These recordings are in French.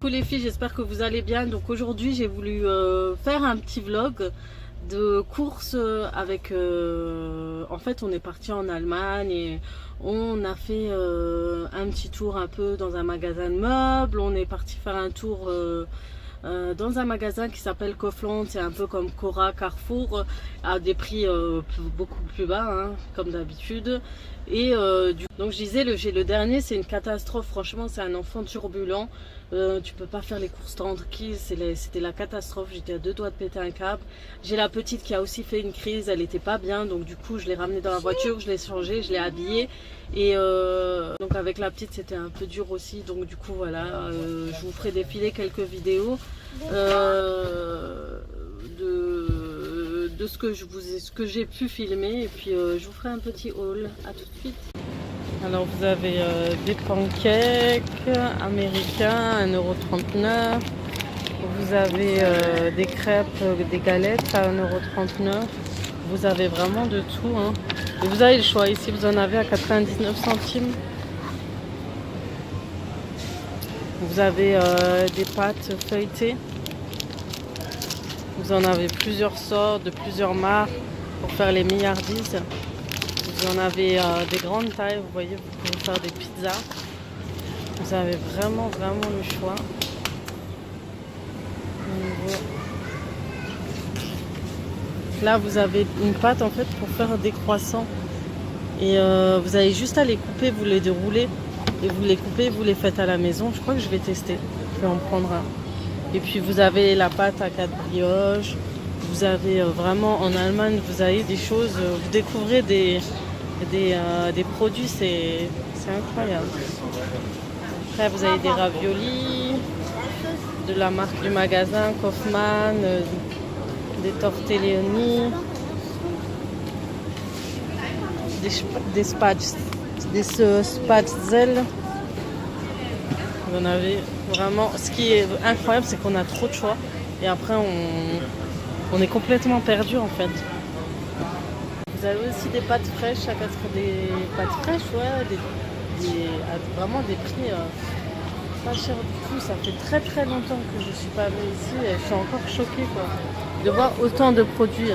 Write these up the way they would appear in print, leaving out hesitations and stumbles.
Coucou les filles, j'espère que vous allez bien. Donc aujourd'hui j'ai voulu faire un petit vlog de courses avec en fait on est parti en Allemagne et on a fait un petit tour un peu dans un magasin de meubles. On est parti faire un tour dans un magasin qui s'appelle Kaufland. C'est un peu comme Cora, Carrefour, à des prix beaucoup plus bas hein, comme d'habitude. Et donc je disais le dernier c'est une catastrophe, franchement c'est un enfant turbulent. Tu peux pas faire les courses tranquilles, c'était la catastrophe, j'étais à deux doigts de péter un câble. J'ai la petite qui a aussi fait une crise, elle était pas bien, donc du coup je l'ai ramenée dans la voiture, je l'ai changée, je l'ai habillée. Et donc avec la petite c'était un peu dur aussi, donc du coup voilà, je vous ferai défiler quelques vidéos de ce que j'ai pu filmer, et puis je vous ferai un petit haul. À tout de suite. Alors vous avez des pancakes américains, 1,39 €. Vous avez des crêpes, des galettes à 1,39 €. Vous avez vraiment de tout hein. Et vous avez le choix, ici vous en avez à 99 centimes. Vous avez des pâtes feuilletées. Vous en avez plusieurs sortes, de plusieurs marques pour faire les milliardises. Vous en avez des grandes tailles, vous voyez, vous pouvez faire des pizzas. Vous avez vraiment le choix. Là, vous avez une pâte en fait pour faire des croissants. Et vous avez juste à les couper, vous les déroulez. Et vous les coupez, vous les faites à la maison. Je crois que je vais tester. Je vais en prendre un. Et puis vous avez la pâte à 4 brioches. Vous avez vraiment en Allemagne, vous avez des choses, vous découvrez des produits, c'est incroyable. Après vous avez des raviolis de la marque du magasin Kaufmann, des tortellini, des spatzel. Vous en avez vraiment. Ce qui est incroyable, c'est qu'on a trop de choix et après on est complètement perdu en fait. Vous avez aussi des pâtes fraîches, des pâtes fraîches, ouais, vraiment des prix pas chers du tout. Ça fait très longtemps que je suis pas venue ici et je suis encore choquée quoi, de voir autant de produits.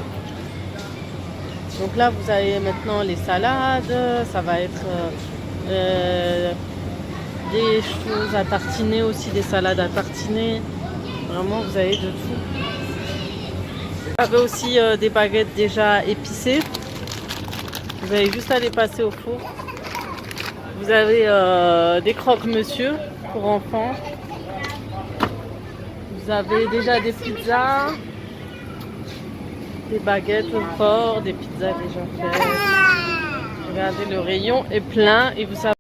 Donc là vous avez maintenant les salades, ça va être des choses à tartiner aussi, des salades à tartiner. Vraiment vous avez de tout. Vous avez aussi des baguettes déjà épicées. Vous avez juste à les passer au four. Vous avez des croque-monsieur pour enfants. Vous avez déjà des pizzas, des baguettes au fort, des pizzas déjà faites. Regardez, le rayon est plein et vous savez.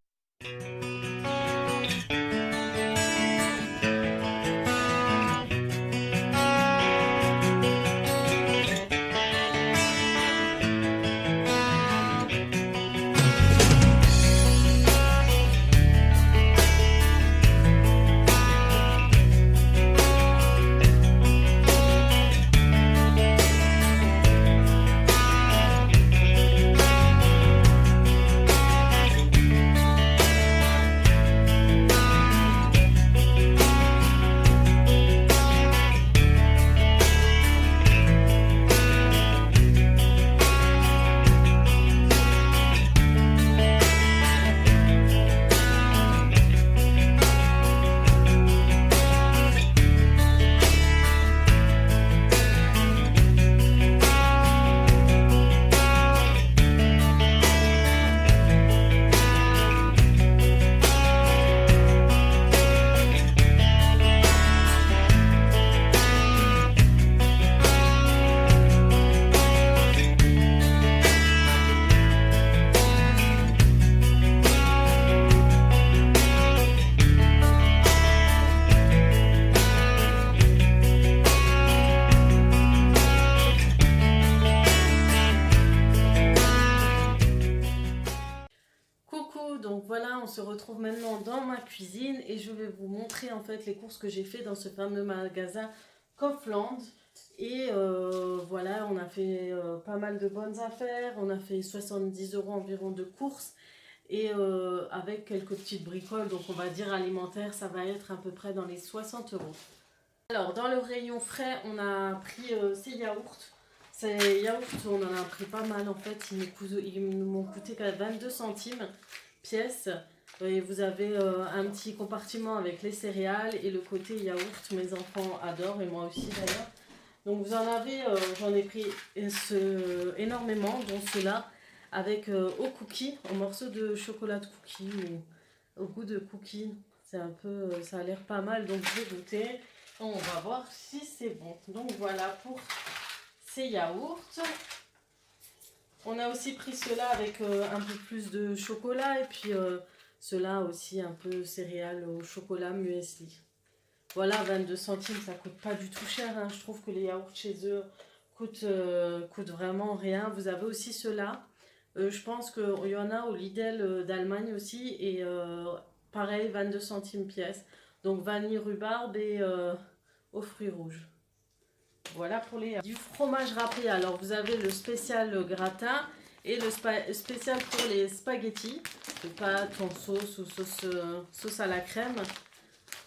Donc voilà, on se retrouve maintenant dans ma cuisine et je vais vous montrer en fait les courses que j'ai fait dans ce fameux magasin Kaufland. Et voilà, on a fait pas mal de bonnes affaires, on a fait 70 € environ de courses. et avec quelques petites bricoles, donc on va dire alimentaire, ça va être à peu près dans les 60 euros. Alors dans le rayon frais, on a pris ces yaourts. Ces yaourts, on en a pris pas mal en fait, ils m'ont coûté 22 centimes pièce. Et vous avez un petit compartiment avec les céréales et le côté yaourt, mes enfants adorent et moi aussi d'ailleurs. Donc vous en avez, j'en ai pris énormément, dont ceux-là, avec au cookie, au morceau de chocolat de cookie, ou au goût de cookie. C'est un peu, ça a l'air pas mal, donc je vais goûter. On va voir si c'est bon. Donc voilà pour ces yaourts. On a aussi pris ceux-là avec un peu plus de chocolat et puis ceux-là aussi un peu céréales au chocolat muesli. Voilà, 22 centimes, ça coûte pas du tout cher, hein. Je trouve que les yaourts chez eux coûtent vraiment rien. Vous avez aussi ceux-là. Je pense qu'il y en a au Lidl d'Allemagne aussi. Et pareil, 22 centimes pièce. Donc vanille, rhubarbe et aux fruits rouges. Voilà pour les... Du fromage râpé. Alors vous avez le spécial gratin et le spécial pour les spaghettis. De pâtes en sauce ou sauce à la crème.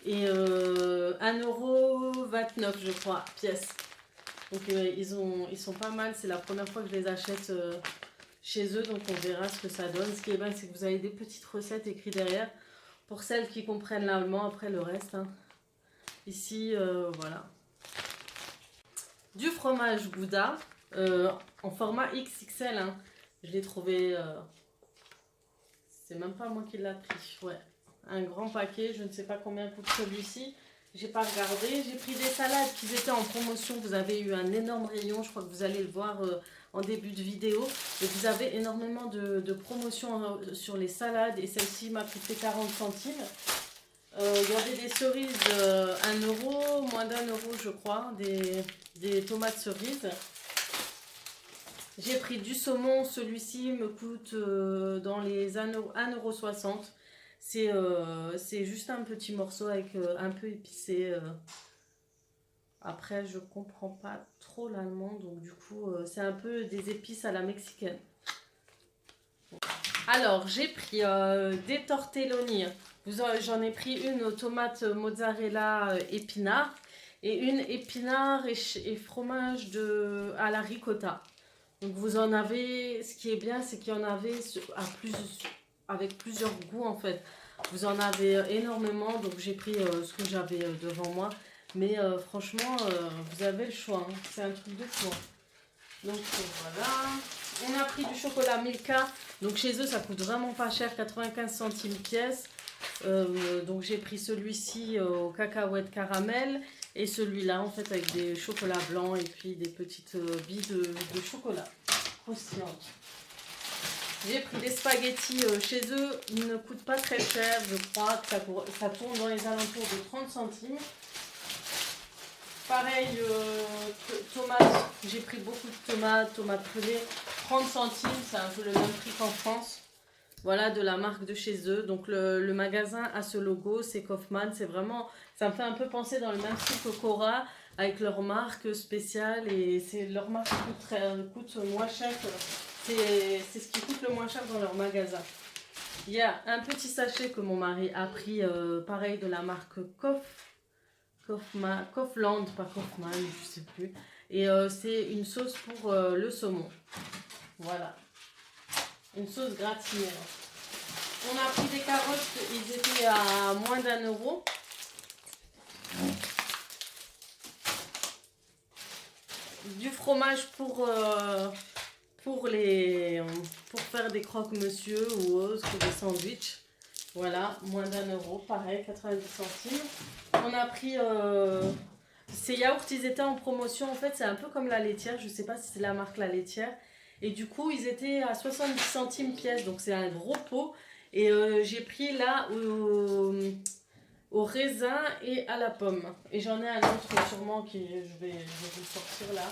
Et 1,29 € je crois, pièce. Donc ils sont pas mal, c'est la première fois que je les achète chez eux, donc on verra ce que ça donne. Ce qui est bien, c'est que vous avez des petites recettes écrites derrière, pour celles qui comprennent l'allemand, après le reste. Hein. Ici, voilà. Du fromage Gouda, en format XXL, hein. Je l'ai trouvé, c'est même pas moi qui l'ai pris, ouais. Un grand paquet, je ne sais pas combien coûte celui-ci, j'ai pas regardé. J'ai pris des salades qui étaient en promotion, vous avez eu un énorme rayon, je crois que vous allez le voir en début de vidéo. Et vous avez énormément de promotions sur les salades et celle-ci m'a coûté 40 centimes. Il y avait des cerises 1 €, moins d'1 € je crois, des tomates cerises. J'ai pris du saumon, celui-ci me coûte dans les 1,60 €. C'est juste un petit morceau avec un peu épicé. Après, je comprends pas trop l'allemand, donc du coup, c'est un peu des épices à la mexicaine. Alors, j'ai pris des tortelloni. J'en ai pris une aux tomates mozzarella épinards et une épinards et fromage à la ricotta. Donc, vous en avez, ce qui est bien, c'est qu'il y en avait avec plusieurs goûts en fait. Vous en avez énormément, donc j'ai pris ce que j'avais devant moi. Mais franchement, vous avez le choix, hein. C'est un truc de fou. Donc voilà. On a pris du chocolat Milka. Donc chez eux, ça coûte vraiment pas cher, 95 centimes pièce. Donc j'ai pris celui-ci au cacahuète caramel. Et celui-là, en fait, avec des chocolats blancs et puis des petites billes de chocolat croustillantes. J'ai pris des spaghettis chez eux, ils ne coûtent pas très cher, je crois que ça tourne dans les alentours de 30 centimes. Pareil, tomates, j'ai pris beaucoup de tomates pelées, 30 centimes, c'est un peu le même prix qu'en France. Voilà, de la marque de chez eux. Donc le magasin a ce logo, c'est Kaufmann, c'est vraiment, ça me fait un peu penser dans le même style que Cora, avec leur marque spéciale, et c'est leur marque qui coûte moins cher. C'est ce qui coûte le moins cher dans leur magasin. Il y a un petit sachet que mon mari a pris, pareil, de la marque Kaufland, pas Kaufmann, je sais plus. Et c'est une sauce pour le saumon. Voilà. Une sauce gratinée. On a pris des carottes, ils étaient à moins d'1 €. Du fromage pour faire des croque-monsieur ou autre, des sandwichs. Voilà, moins d'1 €, pareil, 90 centimes. On a pris ces yaourts, ils étaient en promotion. En fait, c'est un peu comme la laitière. Je ne sais pas si c'est la marque La Laitière. Et du coup, ils étaient à 70 centimes pièce. Donc, c'est un gros pot. Et j'ai pris là au raisin et à la pomme. Et j'en ai un autre sûrement qui je vais vous sortir là.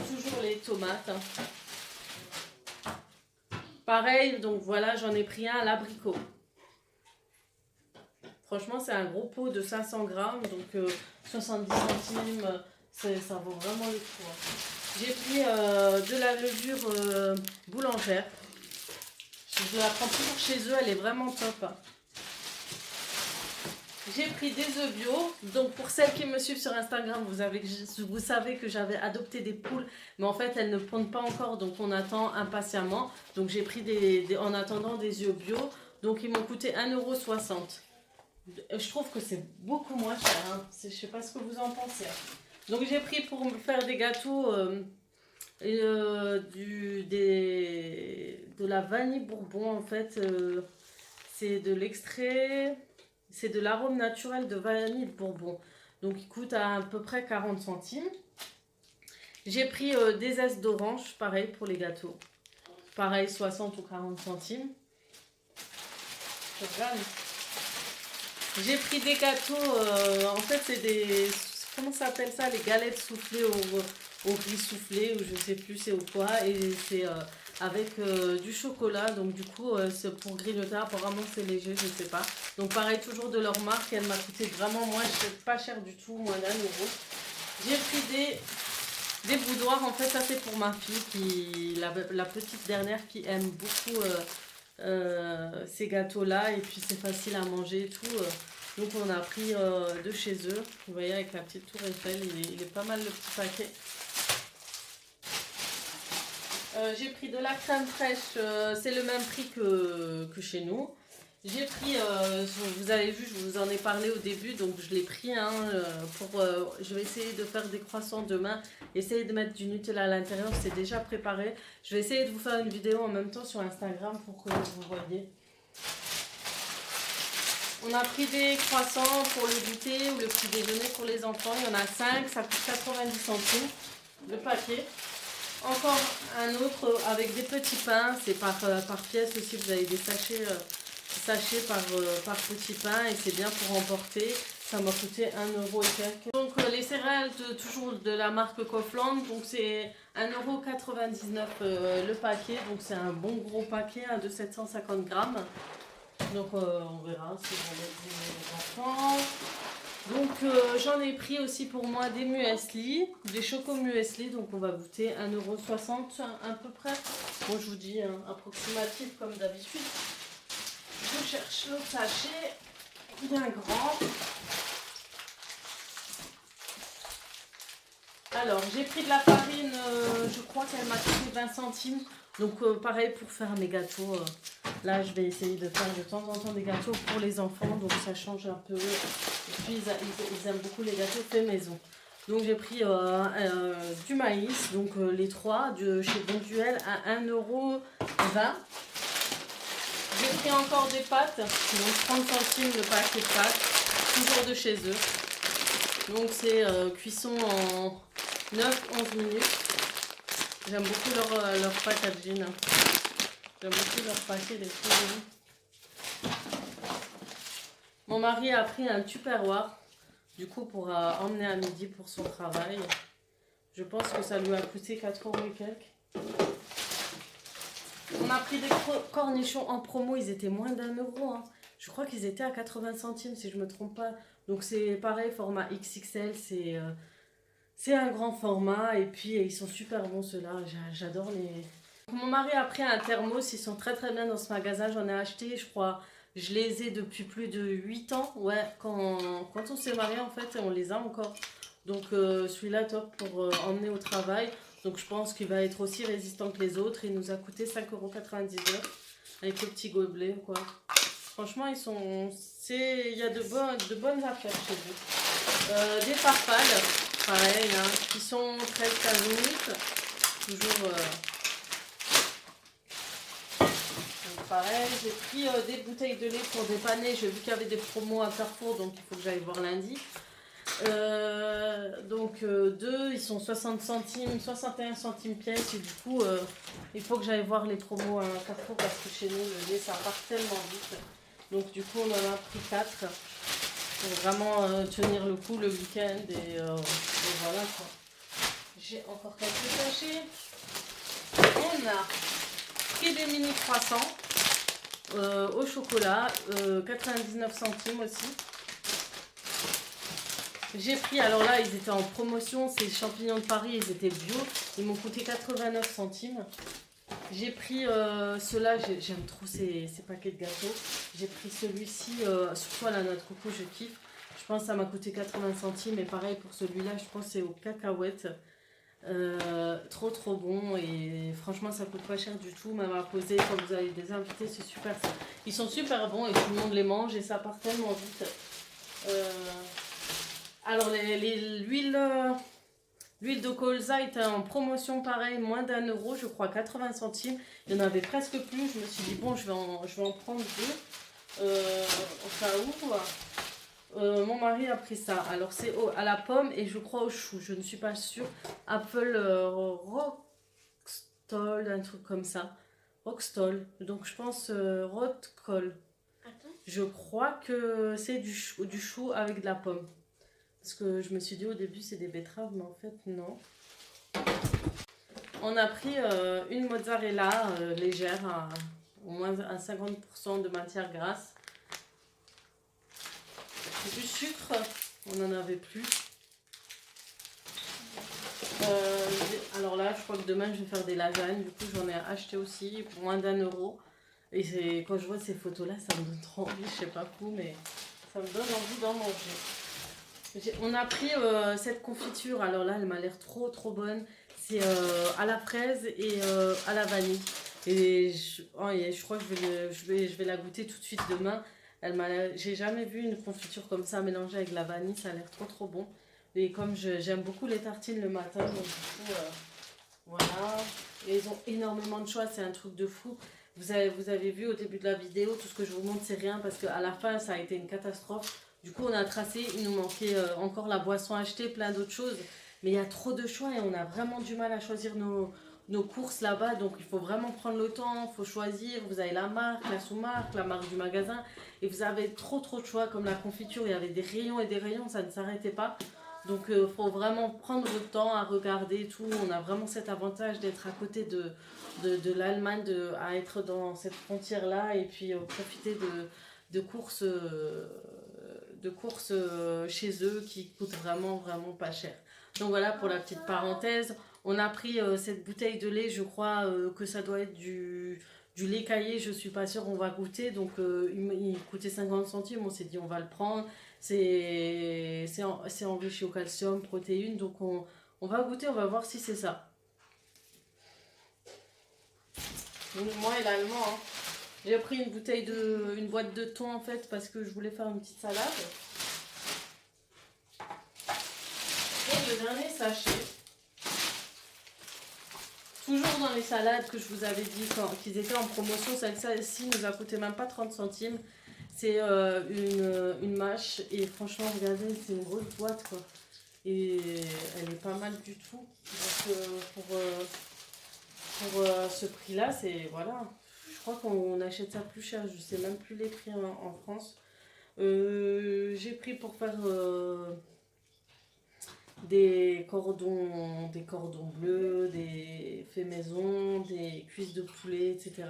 Toujours les tomates. Pareil, donc voilà, j'en ai pris un à l'abricot. Franchement, c'est un gros pot de 500 grammes, donc 70 centimes, ça vaut vraiment le coup. Hein. J'ai pris de la levure boulangère. Je la prends toujours chez eux, elle est vraiment top. J'ai pris des œufs bio. Donc pour celles qui me suivent sur Instagram, vous savez que j'avais adopté des poules. Mais en fait, elles ne pondent pas encore. Donc on attend impatiemment. Donc j'ai pris en attendant des œufs bio. Donc ils m'ont coûté 1,60 €. Je trouve que c'est beaucoup moins cher. Hein. Je ne sais pas ce que vous en pensez. Donc j'ai pris pour me faire des gâteaux de la vanille bourbon. En fait, c'est de l'extrait... C'est de l'arôme naturel de vanille bourbon. Donc il coûte à peu près 40 centimes. J'ai pris des zestes d'orange, pareil pour les gâteaux. Pareil, 60 ou 40 centimes. Je regarde. J'ai pris des gâteaux, en fait c'est des... Comment ça s'appelle ça? Les galettes soufflées au riz soufflé, ou je sais plus c'est au quoi. Et c'est... avec du chocolat, donc du coup c'est pour grignoter, apparemment c'est léger, je ne sais pas. Donc pareil, toujours de leur marque, elle m'a coûté vraiment moins, pas cher du tout, moins d'1 €. J'ai pris des boudoirs, en fait ça c'est pour ma fille, la petite dernière qui aime beaucoup ces gâteaux là, et puis c'est facile à manger et tout. Donc on a pris de chez eux, vous voyez avec la petite tour Eiffel, il est pas mal le petit paquet. J'ai pris de la crème fraîche, c'est le même prix que chez nous. J'ai pris, vous avez vu, je vous en ai parlé au début, donc je l'ai pris. Hein, je vais essayer de faire des croissants demain, essayer de mettre du Nutella à l'intérieur, c'est déjà préparé. Je vais essayer de vous faire une vidéo en même temps sur Instagram pour que vous voyez. On a pris des croissants pour le goûter ou le petit déjeuner pour les enfants. Il y en a 5, ça coûte 90 centimes le paquet. Encore un autre avec des petits pains, c'est par pièce aussi, vous avez des sachets par petit pain et c'est bien pour emporter. Ça m'a coûté 1 € et quelques. Donc les céréales toujours de la marque Kaufland, donc c'est 1,99 € le paquet, donc c'est un bon gros paquet de 750 grammes. Donc on verra si on met les enfants. Donc j'en ai pris aussi pour moi des muesli, des chocos muesli, donc on va goûter 1,60 € à peu près. Bon, je vous dis approximatif comme d'habitude. Je cherche le sachet bien grand. Alors j'ai pris de la farine, je crois qu'elle m'a coûté 20 centimes. Donc pareil pour faire mes gâteaux. Là je vais essayer de faire de temps en temps des gâteaux pour les enfants, donc ça change un peu. Et puis ils aiment beaucoup les gâteaux faits maison. Donc j'ai pris du maïs, donc les trois de chez Bonduelle à 1,20 €. J'ai pris encore des pâtes, donc 30 centimes le paquet de pâtes, toujours de chez eux. Donc c'est cuisson en 9-11 minutes. J'aime beaucoup leur packaging. J'aime beaucoup leur paquet, les fruits. Mon mari a pris un tupperware, du coup pour emmener à midi pour son travail. Je pense que ça lui a coûté 4 € et quelques. On a pris des cornichons en promo, ils étaient moins d'1 €. Hein. Je crois qu'ils étaient à 80 centimes si je ne me trompe pas. Donc c'est pareil, format XXL, c'est un grand format et puis ils sont super bons ceux-là, j'adore les... Mon mari a pris un thermos, ils sont très très bien dans ce magasin, j'en ai acheté, je crois, je les ai depuis plus de 8 ans. Ouais, quand on s'est marié en fait, on les a encore. Donc celui-là top pour emmener au travail. Donc je pense qu'il va être aussi résistant que les autres. Il nous a coûté 5,99 € avec le petit gobelet quoi. Franchement ils sont... il y a de bonnes affaires chez eux. Des farfales, pareil, hein, qui sont 13-15 minutes. Toujours... Donc pareil, j'ai pris des bouteilles de lait pour dépanner. J'ai vu qu'il y avait des promos à Carrefour, donc il faut que j'aille voir lundi. Donc deux, ils sont 60 centimes, 61 centimes pièce et du coup il faut que j'aille voir les promos à Carrefour parce que chez nous le lait ça part tellement vite. Donc du coup on en a pris 4 pour vraiment tenir le coup le week-end et voilà quoi. J'ai encore quelques sachets. On a pris des mini croissants au chocolat, 99 centimes aussi. J'ai pris, alors là, ils étaient en promotion, ces champignons de Paris, ils étaient bio. Ils m'ont coûté 89 centimes. J'ai pris ceux-là, j'aime trop ces paquets de gâteaux. J'ai pris celui-ci, surtout à la noix de coco, je kiffe. Je pense que ça m'a coûté 80 centimes. Et pareil pour celui-là, je pense que c'est aux cacahuètes. Trop bon. Et franchement, ça coûte pas cher du tout. Même à poser quand vous avez des invités, c'est super. Ils sont super bons et tout le monde les mange et ça part tellement vite. Alors, l'huile de colza était en promotion, pareil, moins d'1 € je crois, 80 centimes. Il y en avait presque plus. Je me suis dit, bon, je vais en prendre deux. Au cas où. Mon mari a pris ça. Alors, c'est à la pomme et je crois au chou. Je ne suis pas sûre. Apple Rockstall, un truc comme ça. Rockstall. Donc, je pense Rotkol. Je crois que c'est du chou avec de la pomme. Parce que je me suis dit au début c'est des betteraves, mais en fait non. On a pris une mozzarella légère, au moins à 50% de matière grasse. Du sucre, on n'en avait plus. Alors là, je crois que demain je vais faire des lasagnes. Du coup, j'en ai acheté aussi pour moins d'1 €. Et quand je vois ces photos-là, ça me donne trop envie. Je sais pas vous, mais ça me donne envie d'en manger. On a pris cette confiture, alors là elle m'a l'air trop bonne, c'est à la fraise et à la vanille. Et je crois que je vais la goûter tout de suite demain. J'ai jamais vu une confiture comme ça mélangée avec la vanille, ça a l'air trop bon. Et comme j'aime beaucoup les tartines le matin, donc du coup voilà. Et ils ont énormément de choix, c'est un truc de fou. Vous avez vu au début de la vidéo, tout ce que je vous montre c'est rien parce qu'à la fin ça a été une catastrophe. Du coup, on a tracé, il nous manquait encore la boisson achetée, plein d'autres choses. Mais il y a trop de choix et on a vraiment du mal à choisir nos courses là-bas. Donc, il faut vraiment prendre le temps, il faut choisir. Vous avez la marque, la sous-marque, la marque du magasin. Et vous avez trop de choix, comme la confiture. Il y avait des rayons et des rayons, ça ne s'arrêtait pas. Donc, il faut vraiment prendre le temps à regarder tout. On a vraiment cet avantage d'être à côté de l'Allemagne, à être dans cette frontière-là et puis profiter de courses... chez eux qui coûtent vraiment pas cher. Donc voilà pour la petite parenthèse. On a pris cette bouteille de lait, je crois que ça doit être du lait caillé, je suis pas sûre, on va goûter. Donc il coûtait 50 centimes, on s'est dit on va le prendre. C'est enrichi au calcium, protéines, donc on va goûter, on va voir si c'est ça. Moi et l'allemand, hein. J'ai pris une boîte de thon en fait parce que je voulais faire une petite salade. Et le dernier sachet, toujours dans les salades que je vous avais dit qu'ils étaient en promotion, celle-ci nous a coûté même pas 30 centimes. C'est une mâche et franchement regardez, c'est une grosse boîte quoi. Et elle est pas mal du tout. Donc pour ce prix là, c'est voilà. Je crois qu'on achète ça plus cher, je sais même plus les prix en France. J'ai pris pour faire des cordons bleus, des faits maison, des cuisses de poulet, etc.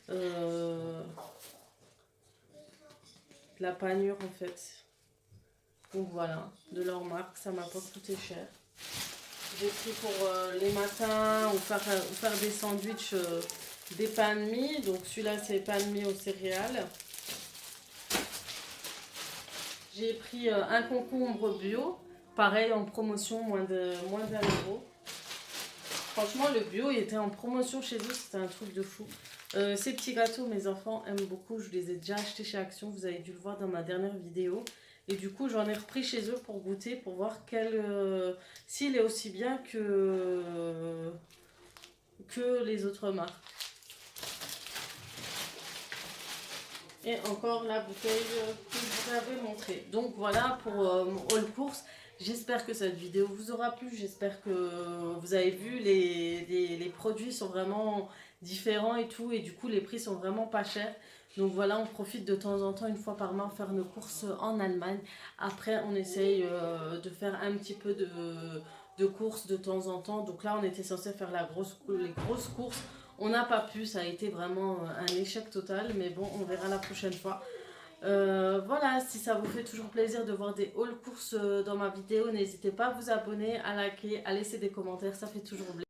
De la panure en fait. Donc voilà, de leur marque, ça m'a pas coûté cher. J'ai pris pour les matins ou faire des sandwichs. Des pains de mie, donc celui-là c'est pain de mie aux céréales. J'ai pris un concombre bio, pareil en promotion, moins d'1 €. Franchement le bio il était en promotion chez eux, c'était un truc de fou. Ces petits gâteaux mes enfants aiment beaucoup, je les ai déjà achetés chez Action, vous avez dû le voir dans ma dernière vidéo. Et du coup j'en ai repris chez eux pour goûter, pour voir s'il est aussi bien que les autres marques. Et encore la bouteille que je vous avais montrée. Donc voilà pour mon haul course. J'espère que cette vidéo vous aura plu. J'espère que vous avez vu, les produits sont vraiment différents et tout. Et du coup les prix sont vraiment pas chers. Donc voilà, on profite de temps en temps, une fois par mois, faire nos courses en Allemagne. Après on essaye de faire un petit peu de courses de temps en temps. Donc là on était censé faire les grosses courses. On n'a pas pu, ça a été vraiment un échec total, mais bon, on verra la prochaine fois. Voilà, si ça vous fait toujours plaisir de voir des haul courses dans ma vidéo, n'hésitez pas à vous abonner, à liker, à laisser des commentaires, ça fait toujours plaisir.